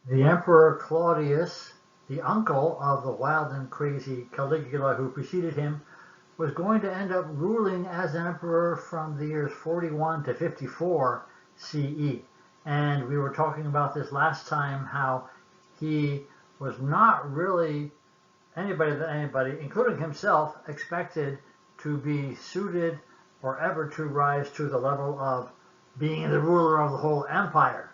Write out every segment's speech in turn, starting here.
The Emperor Claudius, the uncle of the wild and crazy Caligula who preceded him, was going to end up ruling as emperor from the years 41 to 54 CE. And we were talking about this last time, how he was not really anybody, including himself, expected to be suited or ever to rise to the level of being the ruler of the whole empire.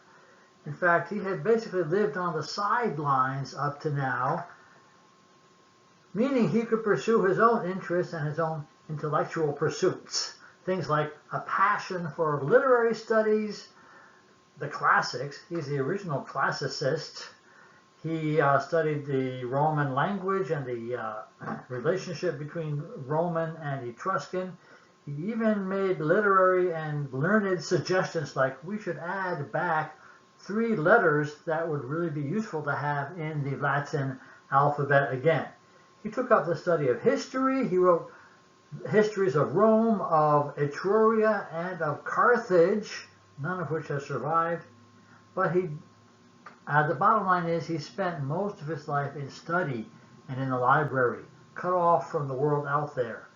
In fact, he had basically lived on the sidelines up to now, meaning he could pursue his own interests and his own intellectual pursuits. Things like a passion for literary studies, the classics. He's the original classicist. He studied the Roman language and the relationship between Roman and Etruscan. He even made literary and learned suggestions like we should add back 3 letters that would really be useful to have in the Latin alphabet again. He took up the study of history. He wrote histories of Rome, of Etruria, and of Carthage, none of which has survived. But the bottom line is he spent most of his life in study and in the library, cut off from the world out there.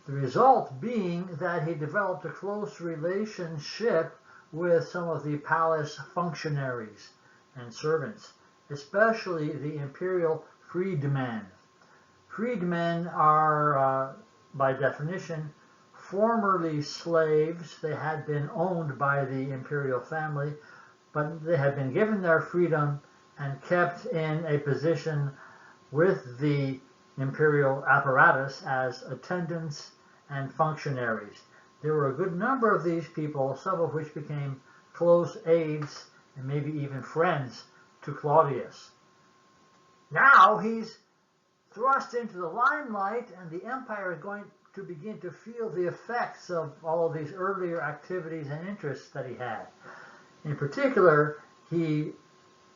The result being that he developed a close relationship with some of the palace functionaries and servants, especially the imperial freedmen. Freedmen are, by definition, formerly slaves. They had been owned by the imperial family, but they had been given their freedom and kept in a position with the imperial apparatus as attendants and functionaries. There were a good number of these people, some of which became close aides and maybe even friends to Claudius. Now he's thrust into the limelight, and the empire is going to begin to feel the effects of all of these earlier activities and interests that he had. In particular, he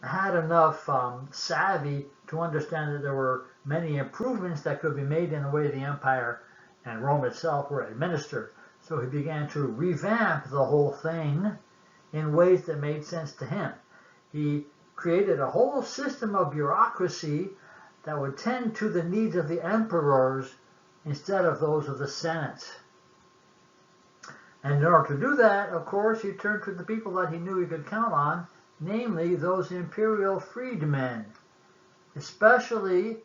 had enough savvy to understand that there were many improvements that could be made in the way the empire and Rome itself were administered. So he began to revamp the whole thing in ways that made sense to him. He created a whole system of bureaucracy that would tend to the needs of the emperors instead of those of the Senate. And in order to do that, of course, he turned to the people that he knew he could count on, namely those imperial freedmen, especially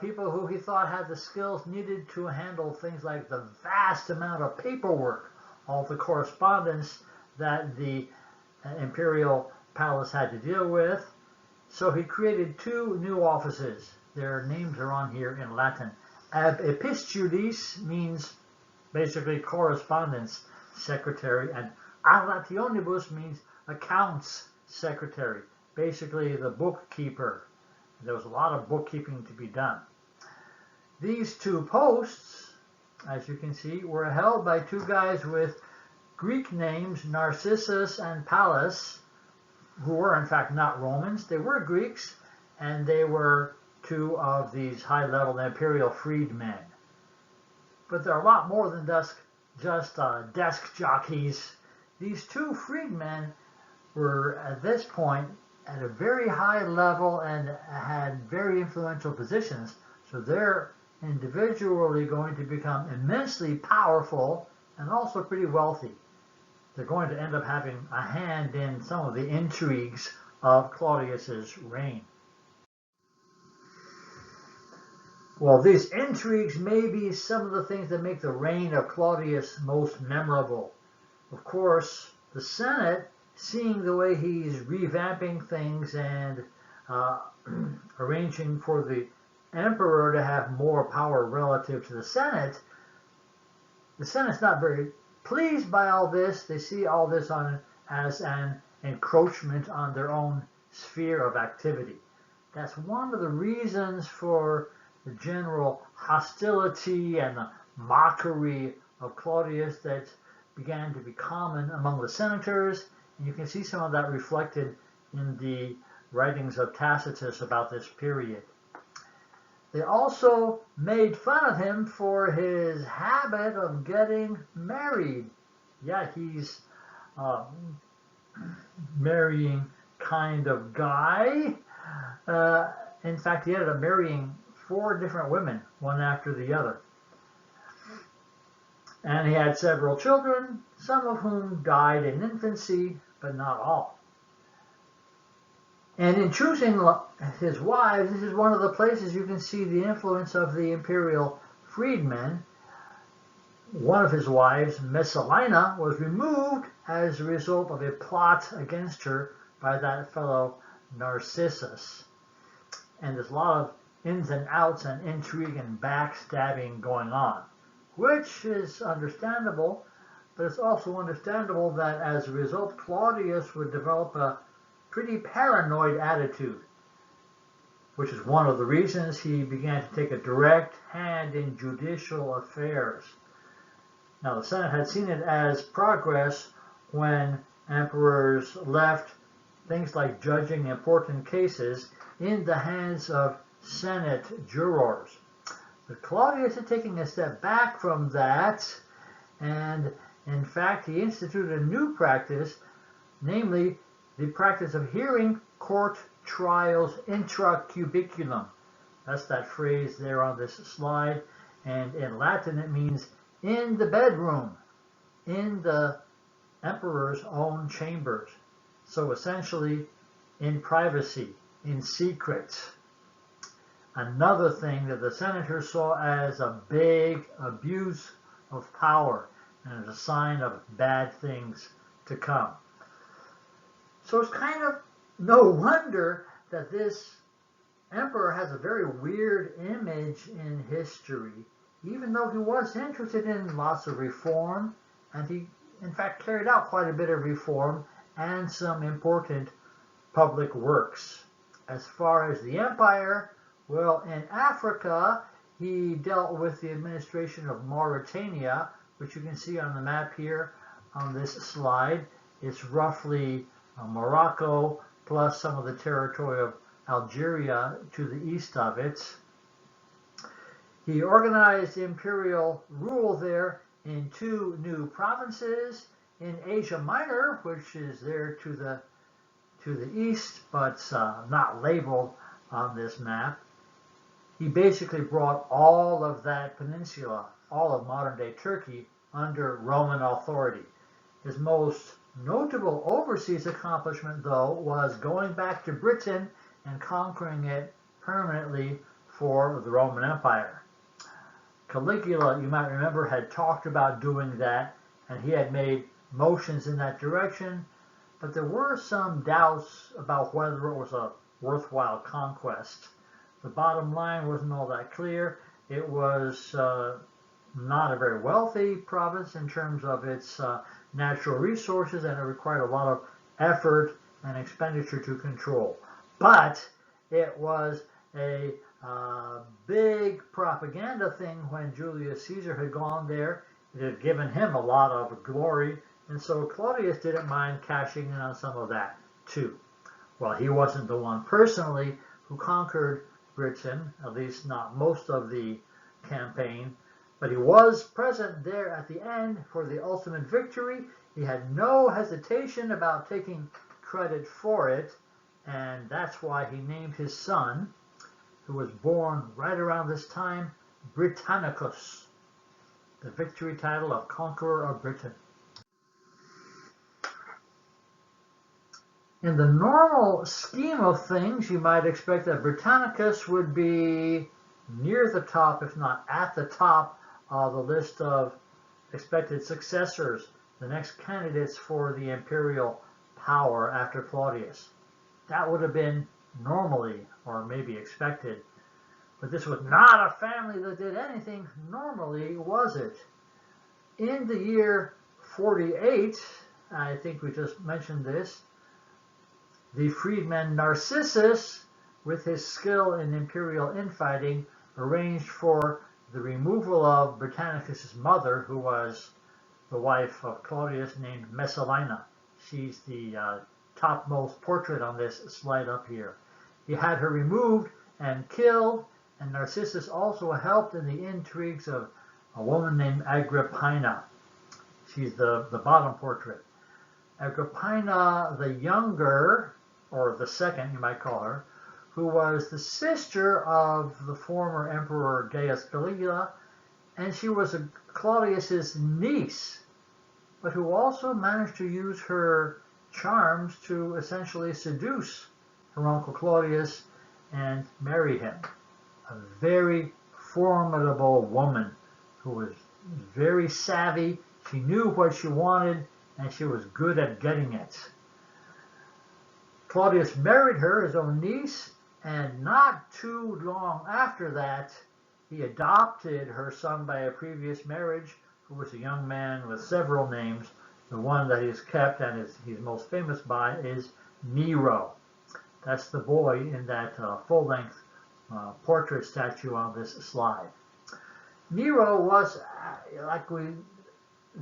people who he thought had the skills needed to handle things like the vast amount of paperwork, all the correspondence that the imperial palace had to deal with. So he created 2 new offices. Their names are on here in Latin. Ab epistulis means basically correspondence secretary, and ad rationibus means accounts secretary, basically the bookkeeper. There was a lot of bookkeeping to be done. These 2 posts, as you can see, were held by 2 guys with Greek names, Narcissus and Pallas, who were in fact not Romans. They were Greeks, and they were 2 of these high-level imperial freedmen. But they're a lot more than just desk jockeys. These 2 freedmen were at this point at a very high level and had very influential positions. So they're individually going to become immensely powerful and also pretty wealthy. They're going to end up having a hand in some of the intrigues of Claudius's reign. Well, these intrigues may be some of the things that make the reign of Claudius most memorable. Of course, the Senate, seeing the way he's revamping things and arranging for the emperor to have more power relative to the Senate's not very pleased by all this. They see all this as an encroachment on their own sphere of activity. That's one of the reasons for the general hostility and the mockery of Claudius that began to be common among the senators. And you can see some of that reflected in the writings of Tacitus about this period. They also made fun of him for his habit of getting married. Yeah, he's marrying kind of guy. In fact, he ended up marrying 4 different women, one after the other. And he had several children, some of whom died in infancy, but not all. And in choosing his wives, this is one of the places you can see the influence of the imperial freedmen. One of his wives, Messalina, was removed as a result of a plot against her by that fellow Narcissus. And there's a lot of ins and outs and intrigue and backstabbing going on, which is understandable, but it's also understandable that as a result, Claudius would develop a pretty paranoid attitude, which is one of the reasons he began to take a direct hand in judicial affairs. Now, the Senate had seen it as progress when emperors left things like judging important cases in the hands of Senate jurors. But Claudius is taking a step back from that, and in fact, he instituted a new practice, namely the practice of hearing court trials intra cubiculum. That's that phrase there on this slide, and in Latin it means in the bedroom, in the emperor's own chambers. So essentially in privacy, in secret. Another thing that the senators saw as a big abuse of power and as a sign of bad things to come. So it's kind of no wonder that this emperor has a very weird image in history, even though he was interested in lots of reform, and he in fact carried out quite a bit of reform and some important public works. As far as the empire, well, in Africa, he dealt with the administration of Mauritania, which you can see on the map here on this slide. It's roughly Morocco plus some of the territory of Algeria to the east of it. He organized imperial rule there in 2 new provinces in Asia Minor, which is there to the east, but not labeled on this map. He basically brought all of that peninsula, all of modern-day Turkey, under Roman authority. His most notable overseas accomplishment, though, was going back to Britain and conquering it permanently for the Roman Empire. Caligula, you might remember, had talked about doing that, and he had made motions in that direction, but there were some doubts about whether it was a worthwhile conquest. The bottom line wasn't all that clear. It was not a very wealthy province in terms of its natural resources, and it required a lot of effort and expenditure to control. But it was a big propaganda thing when Julius Caesar had gone there. It had given him a lot of glory, and so Claudius didn't mind cashing in on some of that too. Well, he wasn't the one personally who conquered Britain, at least not most of the campaign, but he was present there at the end for the ultimate victory. He had no hesitation about taking credit for it, and that's why he named his son, who was born right around this time, Britannicus, the victory title of Conqueror of Britain. In the normal scheme of things, you might expect that Britannicus would be near the top, if not at the top, of the list of expected successors, the next candidates for the imperial power after Claudius. That would have been normally, or maybe expected. But this was not a family that did anything normally, was it? In the year 48, I think we just mentioned this, the freedman Narcissus, with his skill in imperial infighting, arranged for the removal of Britannicus' mother, who was the wife of Claudius, named Messalina. She's the topmost portrait on this slide up here. He had her removed and killed, and Narcissus also helped in the intrigues of a woman named Agrippina. She's the bottom portrait. Agrippina the Younger or the second, you might call her, who was the sister of the former Emperor Gaius Caligula, and she was Claudius's niece, but who also managed to use her charms to essentially seduce her uncle Claudius and marry him. A very formidable woman who was very savvy. She knew what she wanted, and she was good at getting it. Claudius married her, his own niece, and not too long after that, he adopted her son by a previous marriage, who was a young man with several names. The one that he's kept and he's most famous by is Nero. That's the boy in that full-length portrait statue on this slide. Nero was, like we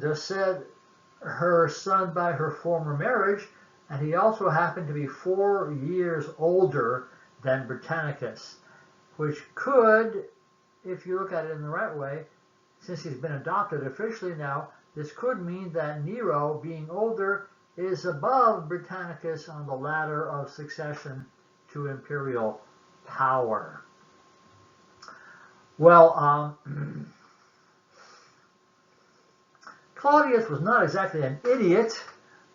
just said, her son by her former marriage, and he also happened to be 4 years older than Britannicus, which could, if you look at it in the right way, since he's been adopted officially now, this could mean that Nero, being older, is above Britannicus on the ladder of succession to imperial power. Well, Claudius was not exactly an idiot,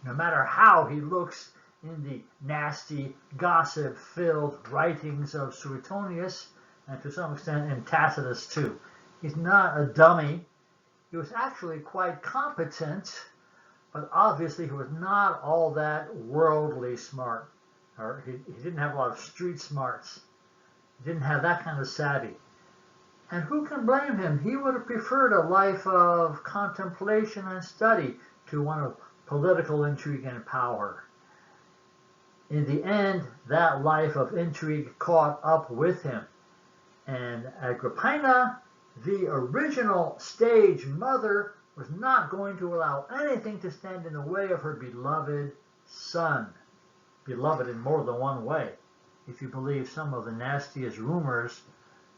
no matter how he looks in the nasty, gossip-filled writings of Suetonius, and to some extent in Tacitus too. He's not a dummy. He was actually quite competent, but obviously he was not all that worldly smart. Or he didn't have a lot of street smarts. He didn't have that kind of savvy. And who can blame him? He would have preferred a life of contemplation and study to one of political intrigue and power. In the end, that life of intrigue caught up with him. And Agrippina, the original stage mother, was not going to allow anything to stand in the way of her beloved son. Beloved in more than one way, if you believe some of the nastiest rumors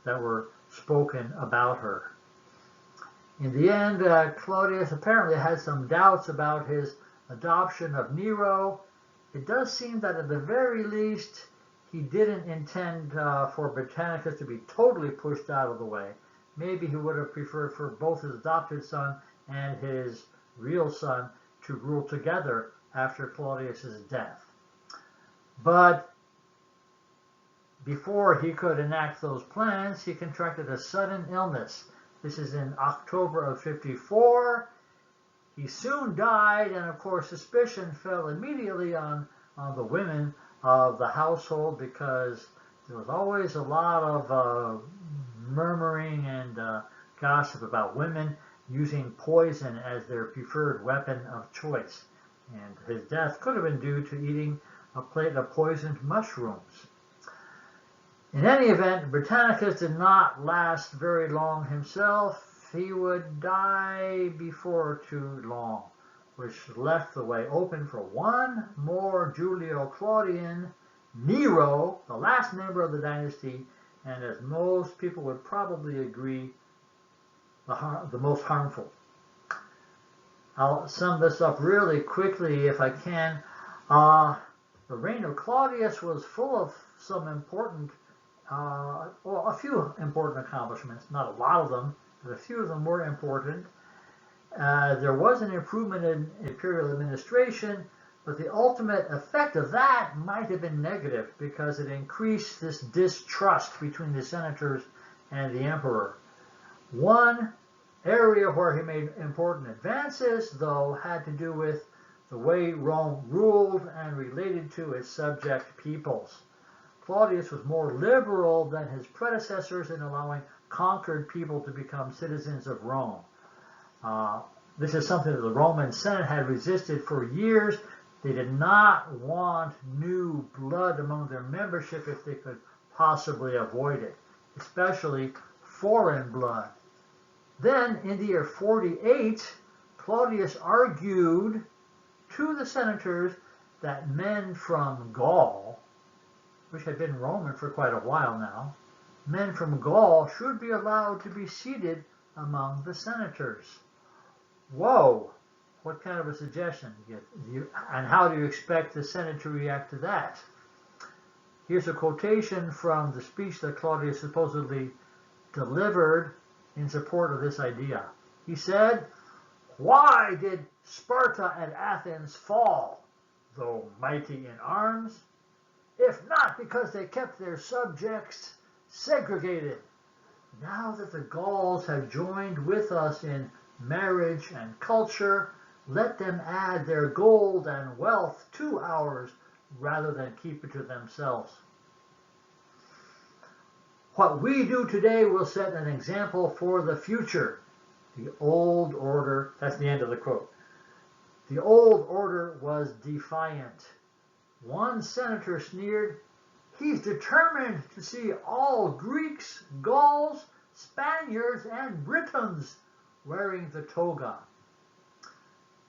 that were spoken about her. In the end, Claudius apparently had some doubts about his adoption of Nero. It does seem that at the very least, he didn't intend for Britannicus to be totally pushed out of the way. Maybe he would have preferred for both his adopted son and his real son to rule together after Claudius's death. But before he could enact those plans, he contracted a sudden illness. This is in October of 54. He soon died, and of course suspicion fell immediately on the women of the household, because there was always a lot of murmuring and gossip about women using poison as their preferred weapon of choice. And his death could have been due to eating a plate of poisoned mushrooms. In any event, Britannicus did not last very long himself. He would die before too long, which left the way open for one more Julio-Claudian, Nero, the last member of the dynasty, and as most people would probably agree, the most harmful. I'll sum this up really quickly if I can. The reign of Claudius was full of some important, well, a few important accomplishments. Not a lot of them, but a few of them were important. There was an improvement in imperial administration, but the ultimate effect of that might have been negative, because it increased this distrust between the senators and the emperor. One area where he made important advances, though, had to do with the way Rome ruled and related to its subject peoples. Claudius was more liberal than his predecessors in allowing conquered people to become citizens of Rome. This is something that the Roman Senate had resisted for years. They did not want new blood among their membership if they could possibly avoid it, especially foreign blood. Then, in the year 48, Claudius argued to the senators that men from Gaul, which had been Roman for quite a while now, men from Gaul should be allowed to be seated among the senators. Whoa! What kind of a suggestion? And how do you expect the Senate to react to that? Here's a quotation from the speech that Claudius supposedly delivered in support of this idea. He said, "Why did Sparta and Athens fall, though mighty in arms, if not because they kept their subjects segregated? Now that the Gauls have joined with us in marriage and culture, let them add their gold and wealth to ours rather than keep it to themselves. What we do today will set an example for the future. The old order," that's the end of the quote. "The old order was defiant. One senator sneered, 'He's determined to see all Greeks, Gauls, Spaniards, and Britons wearing the toga.'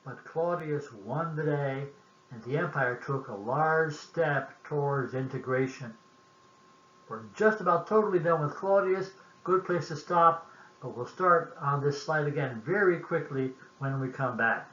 But Claudius won the day, and the empire took a large step towards integration." We're just about totally done with Claudius. Good place to stop, but we'll start on this slide again very quickly when we come back.